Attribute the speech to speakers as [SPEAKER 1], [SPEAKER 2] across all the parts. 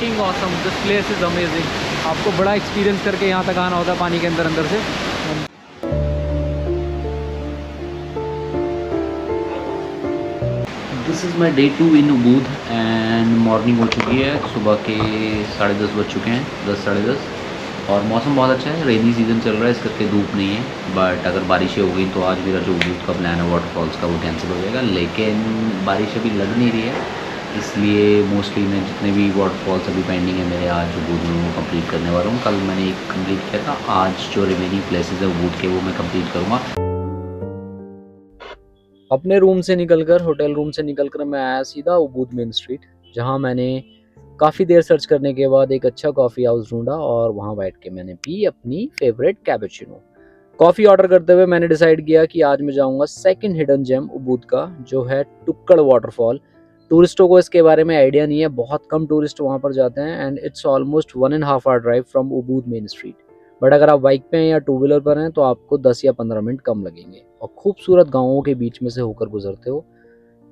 [SPEAKER 1] Fucking awesome, this place is amazing. आपको बड़ा experience करके यहाँ तक आना होता है पानी के अंदर से।
[SPEAKER 2] This is my day 2 in Ubud and morning हो चुकी है, सुबह के 10:30 बज चुके हैं, 10 साढ़े 10, और मौसम बहुत अच्छा है। रेनी सीज़न चल रहा है, इस करके धूप नहीं है, बट अगर बारिशें हो गई तो आज मेरा जो उबूद का प्लान है वाटरफॉल्स का वो कैंसिल हो जाएगा। लेकिन बारिश अभी लग नहीं रही है, इसलिए मोस्टली मैं जितने भी वाटरफॉल्स अभी पेंडिंग है मेरे आज उबूद में वो कंप्लीट करने वाला हूँ। कल मैंने एक कंप्लीट किया था, आज जो रिमेनिंग प्लेसेस है उबूद के वो मैं कंप्लीट करूँगा।
[SPEAKER 1] अपने रूम से निकलकर, होटल रूम से निकलकर मैं आया सीधा उबूद मेन स्ट्रीट, जहाँ मैंने काफ़ी देर सर्च करने के बाद एक अच्छा कॉफ़ी हाउस ढूंढा और वहाँ बैठ के मैंने पी अपनी फेवरेट कैपुचिनो। कॉफ़ी ऑर्डर करते हुए मैंने डिसाइड किया कि आज मैं जाऊँगा सेकंड हिडन जेम उबूद का, जो है टुक्कड़ वाटरफॉल। टूरिस्टों को इसके बारे में आइडिया नहीं है, बहुत कम टूरिस्ट वहाँ पर जाते हैं and it's almost 1.5 hour drive from Ubud main street. But अगर आप बाइक पे हैं या टू व्हीलर पर हैं तो आपको 10 या 15 मिनट कम लगेंगे और खूबसूरत गाँवों के बीच में से होकर गुजरते हो,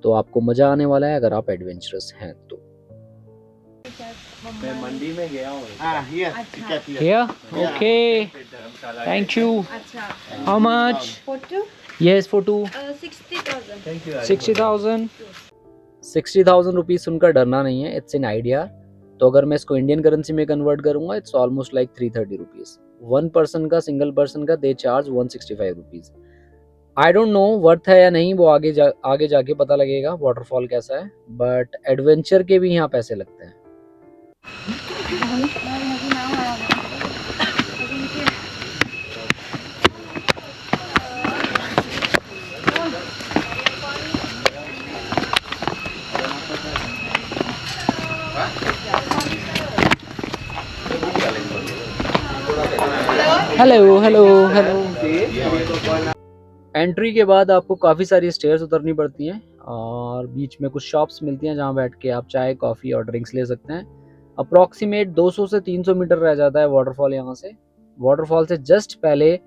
[SPEAKER 1] तो आपको मज़ा आने वाला है अगर आप एडवेंचरस हैं तो।
[SPEAKER 3] मैं मंडी में गया हूँ।
[SPEAKER 1] Here? Okay. Thank you. How much?
[SPEAKER 4] For two?
[SPEAKER 1] Yes, for two.
[SPEAKER 4] 60,000.
[SPEAKER 1] 60,000. 60,000 rupees सुनकर डरना नहीं है, इट्स इन आइडिया। तो अगर मैं इसको इंडियन करेंसी में कन्वर्ट करूंगा, it's almost like 330 rupees. One person का, सिंगल पर्सन का they charge 165 rupees. I don't know worth है या नहीं, वो आगे जाके पता लगेगा वाटरफॉल कैसा है, बट एडवेंचर के भी यहाँ पैसे लगते हैं। Hello hello hello. एंट्री के बाद आपको काफ़ी सारी स्टेयर्स उतरनी पड़ती हैं और बीच में कुछ शॉप्स मिलती हैं जहाँ बैठ के आप चाय, कॉफ़ी और ड्रिंक्स ले सकते हैं। अप्रॉक्सीमेट 200 से 300 मीटर रह जाता है वाटरफॉल यहाँ से। वाटरफॉल से जस्ट पहले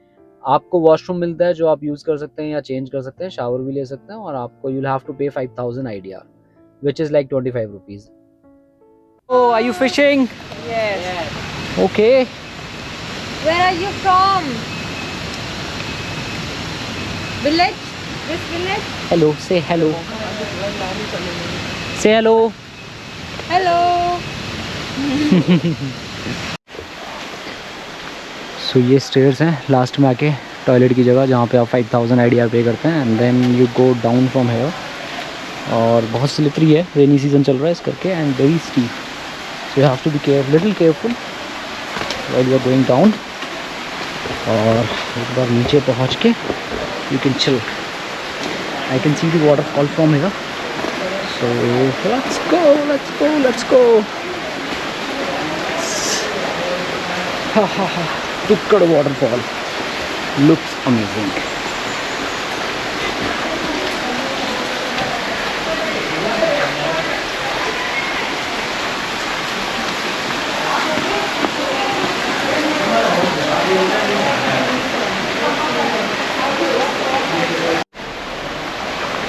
[SPEAKER 1] आपको वॉशरूम मिलता है जो आप यूज़ कर सकते हैं या चेंज कर सकते हैं, शावर भी ले सकते हैं, और आपको you will have to pay 5,000 IDR, which is like 25 rupees. Oh, are you fishing?
[SPEAKER 4] Yes.
[SPEAKER 1] Okay.
[SPEAKER 4] Where are you from? Village? This village?
[SPEAKER 1] Hello, say hello, say hello.
[SPEAKER 4] Hello.
[SPEAKER 1] So ये stairs हैं last में आके toilet की जगह, जहाँ पे आप 5,000 idea पे करते हैं and then you go down from here. और बहुत स्लिपरी है, रेनी सीजन चल रहा है इस करके, and very steep, so you have to be little careful while you are going down. और एक बार नीचे पहुँच के you can chill, I can see the waterfall from here, so let's go let's go let's go. हा हा हा, Tukad waterfall looks amazing.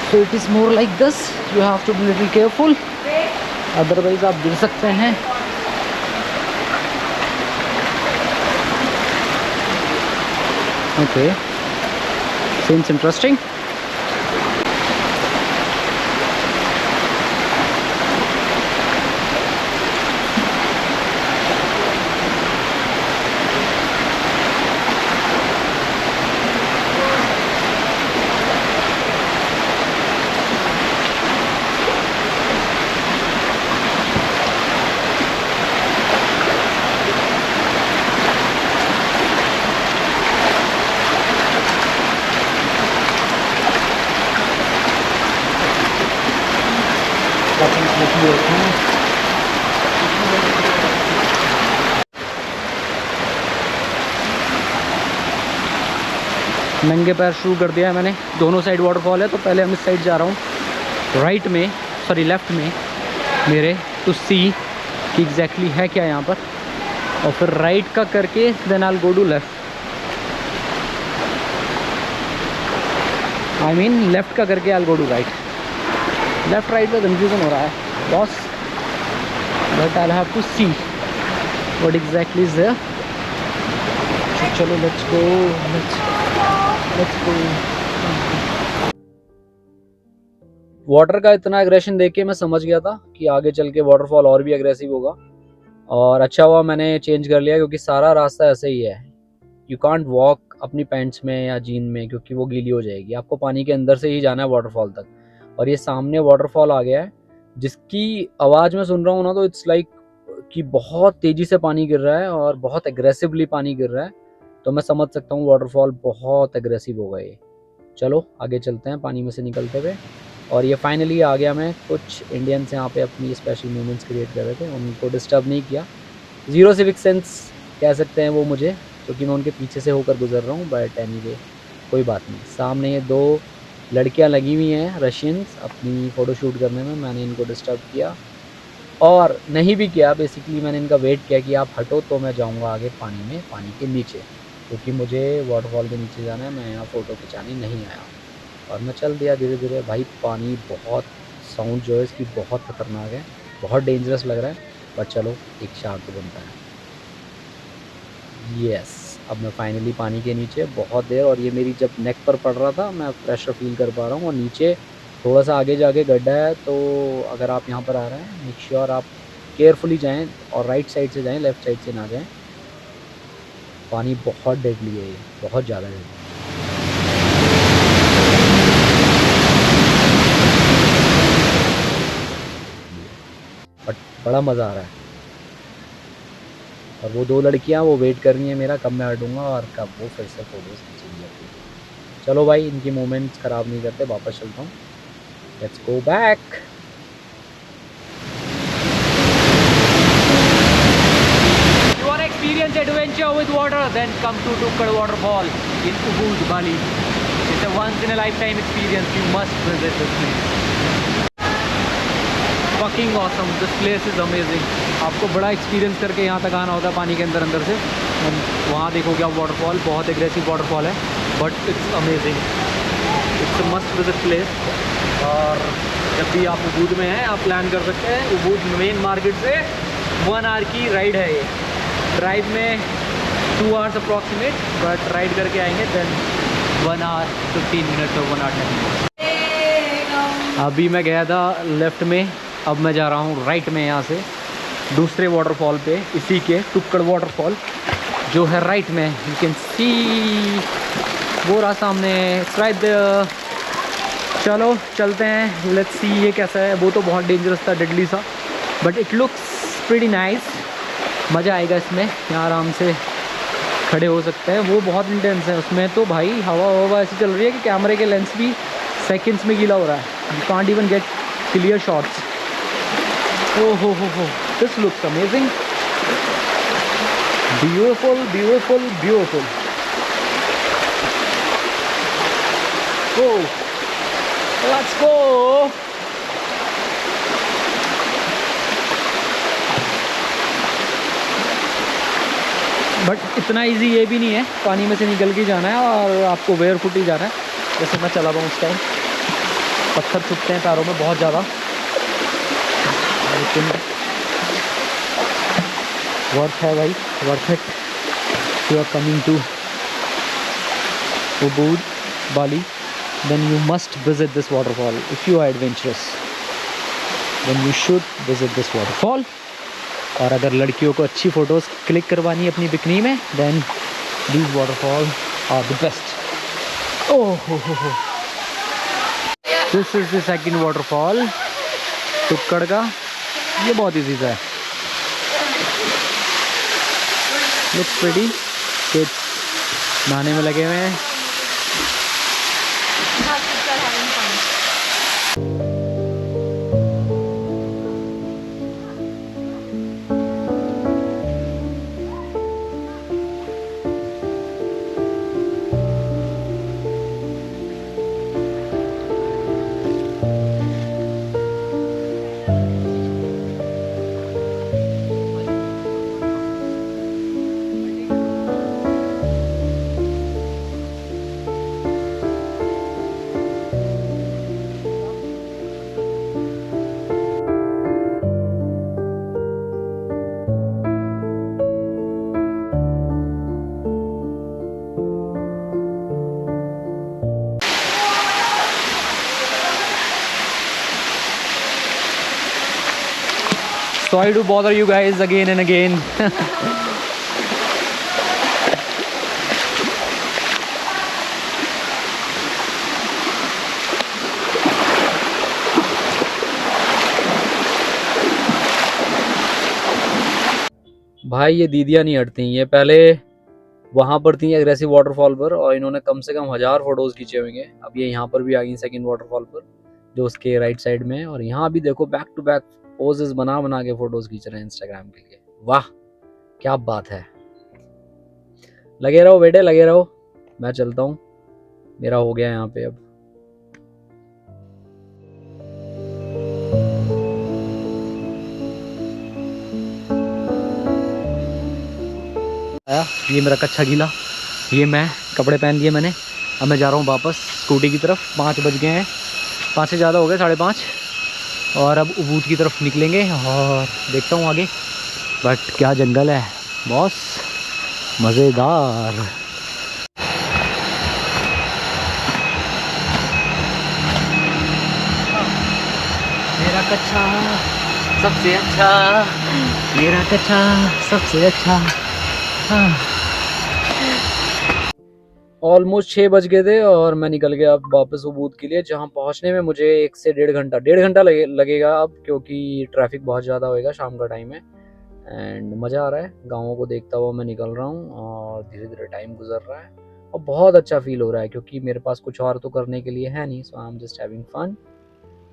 [SPEAKER 1] So it is more like this, you have to be little careful, otherwise आप गिर सकते हैं। Okay, seems interesting. नंगे पैर शुरू कर दिया है मैंने, दोनों साइड वाटरफॉल है, तो पहले हम इस साइड जा रहा हूँ राइट में, सॉरी लेफ़्ट में मेरे, टू सी कि एग्जैक्टली है क्या यहाँ पर, और फिर राइट का करके then I will go to left, I mean left का करके I will go to right. Left right में कन्फ्यूज़न हो रहा है boss. but I'll have to see what exactly is there. चलो let's go. वाटर का इतना एग्रेशन देख के मैं समझ गया था कि आगे चल के वाटरफॉल और भी एग्रेसिव होगा, और अच्छा हुआ मैंने चेंज कर लिया क्योंकि सारा रास्ता ऐसे ही है. यू कांट वॉक अपनी पैंट्स में या जीन में क्योंकि वो गीली हो जाएगी. आपको पानी के अंदर से ही जाना है वाटरफॉल तक. और ये सामने वाटरफॉल आ गया है जिसकी आवाज़ मैं सुन रहा हूँ ना, तो इट्स लाइक कि बहुत तेज़ी से पानी गिर रहा है और बहुत एग्रेसिवली पानी गिर रहा है. तो मैं समझ सकता हूँ वाटरफॉल बहुत एग्रेसिव होगा ये. चलो आगे चलते हैं पानी में से निकलते हुए. और ये फाइनली आ गया. मैं कुछ इंडियंस यहाँ पे अपनी स्पेशल मोमेंट्स क्रिएट कर रहे थे, उनको डिस्टर्ब नहीं किया. ज़ीरो सिविक सेंस कह सकते हैं वो मुझे, क्योंकि मैं उनके पीछे से होकर गुजर रहा हूँ. बट एनीवे कोई बात नहीं. सामने ये 2 लड़कियाँ लगी हुई हैं रशियंस अपनी फ़ोटो शूट करने में. मैंने इनको डिस्टर्ब किया और नहीं भी किया. बेसिकली मैंने इनका वेट किया कि आप हटो तो मैं जाऊँगा आगे पानी में, पानी के नीचे, क्योंकि मुझे वाटरफॉल के नीचे जाना है. मैं यहाँ फ़ोटो खिंचाने नहीं आया. और मैं चल दिया धीरे धीरे. भाई पानी बहुत, साउंड जो है इसकी बहुत ख़तरनाक है, बहुत डेंजरस लग रहा है. बट चलो एक शार्ट तो बनता है. यस, अब मैं फाइनली पानी के नीचे बहुत देर. और ये मेरी जब नेक पर पड़ रहा था मैं प्रेशर फील कर पा रहा हूँ. और नीचे थोड़ा सा आगे जाके गड्ढा है, तो अगर आप यहाँ पर आ रहे हैं मेक श्योर आप केयरफुली जाएं और राइट साइड से जाएं, लेफ़्ट साइड से ना जाएं. पानी बहुत डेडली है ये, बहुत ज़्यादा डेडली. बट बड़ा मज़ा आ रहा है. और वो 2 लड़कियां वो वेट कर रही हैं मेरा, कब मैं हटूँगा और कब वो फिर से फ़ोटोज़ खींचेंगी. चलो भाई इनकी मोमेंट्स ख़राब नहीं करते, वापस चलता हूँ. Let's go back.
[SPEAKER 2] You want to experience adventure with water? Then come to Tukkad Waterfall in Ubud, Bali. It's a once in a lifetime experience. You must visit this place. Fucking awesome. This place is amazing.
[SPEAKER 1] आपको बड़ा experience करके यहाँ तक आना होता है पानी के अंदर से. वहाँ देखोगे आप वाटरफॉल, बहुत एग्रेसिव वाटरफॉल है, but it's amazing. It's a must visit place. और जब भी आप उबूद में हैं आप प्लान कर सकते हैं. उबूद मेन मार्केट से 1 आवर की राइड है ये. ड्राइव में 2 आवर्स अप्रॉक्सीमेट, बट राइड करके आएंगे then
[SPEAKER 2] 1 hour 15 minutes or 1 hour 10 minutes.
[SPEAKER 1] अभी मैं गया था लेफ़्ट में, अब मैं जा रहा हूँ राइट में यहाँ से दूसरे वाटरफॉल पे, इसी के टुक्कड़ वाटरफॉल जो है राइट में. यू कैन सी वो रहा सामने, राइट देयर. चलो चलते हैं, लेट्स सी ये कैसा है. वो तो बहुत डेंजरस था, डेडली सा, but it looks pretty nice. मज़ा आएगा इसमें. यहाँ आराम से खड़े हो सकते हैं. वो बहुत इंटेंस है, उसमें तो भाई हवा ऐसी चल रही है कि कैमरे के लेंस भी सेकंड्स में गीला हो रहा है. You can't even get clear shots. Oh ho, this looks amazing. Beautiful. Oh, let's go. But इतना इजी ये भी नहीं है, पानी में से निकल के जाना है और आपको वेयर फुट ही जाना है. जैसे मैं चला रहा हूँ उस टाइम पत्थर छुपते हैं पैरों में बहुत ज़्यादा, लेकिन वर्थ है भाई, worth it. You are coming to Ubud, Bali, then you must visit this waterfall. If you are adventurous, then you should visit this waterfall. और अगर लड़कियों को अच्छी फ़ोटोज़ क्लिक करवानी है अपनी बिकनी में, then these waterfalls are the best. Oh ho. This is the second waterfall, टुक्कड़ का. ये बहुत इजी सा है. Looks pretty. Kids नहाने में लगे हुए हैं. Sorry to bother you guys again and again. भाई ये दीदियाँ नहीं हटती, ये पहले वहाँ पर थी एग्रेसिव वाटरफॉल पर और इन्होंने कम से कम 1000 फोटोज़ खींचे होंगे। अब ये यहाँ पर भी आ गई सेकंड वाटरफॉल पर जो उसके राइट साइड में है, और यहाँ भी देखो बैक टू बैक पोजेस बना बना के फोटोज़ खींच रहे हैं इंस्टाग्राम के लिए। वाह क्या बात है। लगे रहो बेटे लगे रहो, मैं चलता हूँ, मेरा हो गया यहाँ पे अब। ये मेरा कच्चा गीला, ये मैं कपड़े पहन लिए मैंने। अब मैं जा रहा हूँ वापस स्कूटी की तरफ। 5 बज गए हैं, 5 से ज़्यादा हो गए, 5:30, और अब उबूद की तरफ निकलेंगे और देखता हूँ आगे। बट क्या जंगल है बॉस, मज़ेदार। मेरा कच्चा सबसे अच्छा, मेरा कच्चा सबसे अच्छा। ऑलमोस्ट 6 बज गए थे और मैं निकल गया अब वापस उबूद के लिए, जहाँ पहुँचने में मुझे 1 से 1.5 घंटा लगेगा अब, क्योंकि ट्रैफिक बहुत ज़्यादा होएगा, शाम का टाइम है। एंड मज़ा आ रहा है, गाँवों को देखता हुआ मैं निकल रहा हूँ और धीरे धीरे टाइम गुजर रहा है और बहुत अच्छा फील हो रहा है, क्योंकि मेरे पास कुछ और तो करने के लिए है नहीं। So I am just having fun.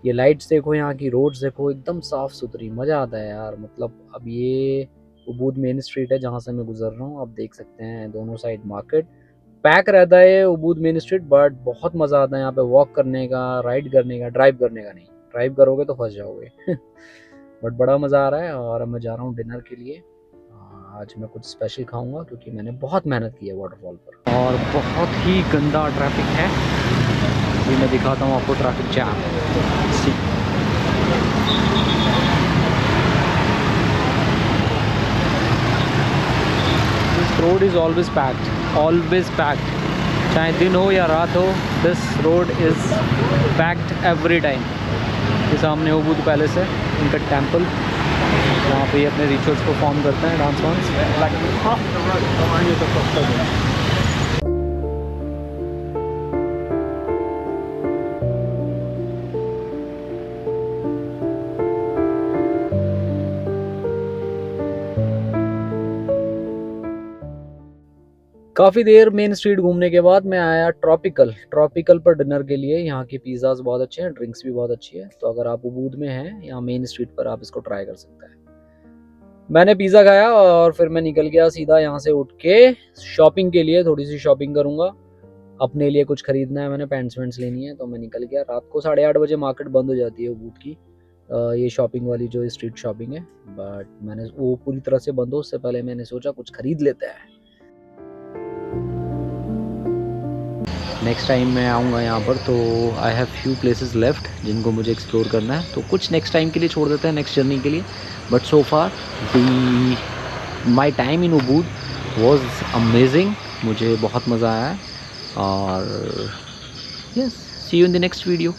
[SPEAKER 1] ये लाइट्स देखो, यहाँ की रोड्स देखो, एकदम साफ़ सुथरी, मज़ा आता है यार। मतलब अब ये उबूद मेन स्ट्रीट है जहाँ से मैं गुजर रहा हूँ। आप देख सकते हैं दोनों साइड मार्केट पैक रहता है उबूद मेन स्ट्रीट, बट बहुत मज़ा आता है यहाँ पे वॉक करने का, राइड करने का। ड्राइव करने का नहीं, ड्राइव करोगे तो फंस जाओगे। बट बड़ा मज़ा आ रहा है। और अब मैं जा रहा हूँ डिनर के लिए। आज मैं कुछ स्पेशल खाऊंगा क्योंकि मैंने बहुत मेहनत की है वाटरफॉल पर। और बहुत ही गंदा ट्रैफिक है, ये मैं दिखाता हूँ आपको traffic jam. This road is always packed, चाहे दिन हो या रात हो, this road is packed every time. ये सामने उबूद पैलेस है, इनका टेम्पल, जहाँ पे ये अपने रिचुअल्स परफॉर्म करते हैं, डांस वांस। काफ़ी देर मेन स्ट्रीट घूमने के बाद मैं आया ट्रॉपिकल पर डिनर के लिए। यहाँ की पिज़्ज़ाज़ बहुत अच्छे हैं, ड्रिंक्स भी बहुत अच्छी है। तो अगर आप उबूद में हैं यहाँ मेन स्ट्रीट पर, आप इसको ट्राई कर सकते हैं। मैंने पिज़्ज़ा खाया और फिर मैं निकल गया सीधा यहाँ से उठ के शॉपिंग के लिए। थोड़ी सी शॉपिंग करूँगा, अपने लिए कुछ ख़रीदना है, मैंने पैंट्स वैंट्स लेनी है। तो मैं निकल गया। रात को 8:30 बजे मार्केट बंद हो जाती है उबूद की, ये शॉपिंग वाली जो स्ट्रीट शॉपिंग है। बट मैंने वो पूरी तरह से बंद हो उससे पहले मैंने सोचा कुछ ख़रीद लेते हैं। नेक्स्ट टाइम मैं आऊँगा यहाँ पर तो I have few places left जिनको मुझे एक्सप्लोर करना है, तो कुछ नेक्स्ट टाइम के लिए छोड़ देते हैं, नेक्स्ट जर्नी के लिए। But so far my time in Ubud was amazing, मुझे बहुत मज़ा आया। और yes, see you in the next video.